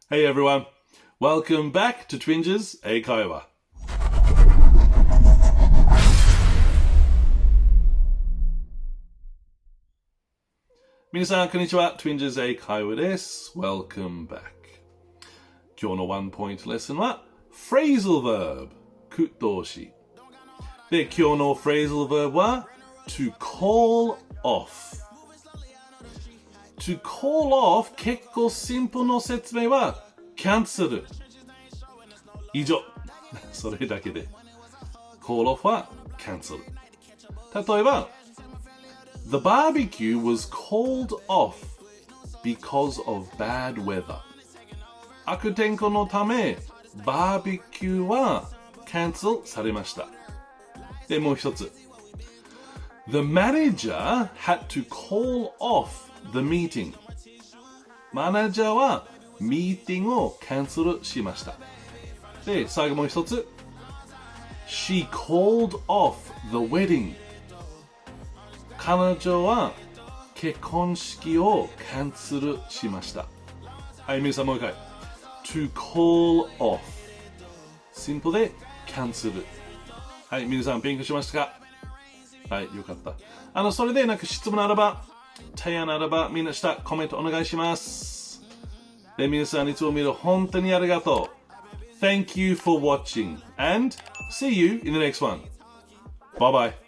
Hey everyone, welcome back to Twinges 英会話。皆さん、こんにちは。Twinges 英会話です。Welcome back。今日のワンポイントレッスンは Phrasal Verb 句動詞。で、今日の Phrasal Verb は To call off。To call off 結構シンプルの説明は cancel 以上それだけで call off は cancel 例えば The barbecue was called off because of bad weather 悪天候のためバーベキューは cancel されましたでもう一つ The manager had to call off the meeting マネージャーはミーティングをキャンセルしましたで、最後もう一つ She called off the wedding 彼女は結婚式をキャンセルしましたはい、皆さんもう一回 To call off シンプルでキャンセルはい、皆さん勉強しましたかはい、よかったそれで質問あれば提案あればみんな下コメントお願いしますで皆さんいつも見る本当にありがとう Thank you for watching and see you in the next one. Bye bye.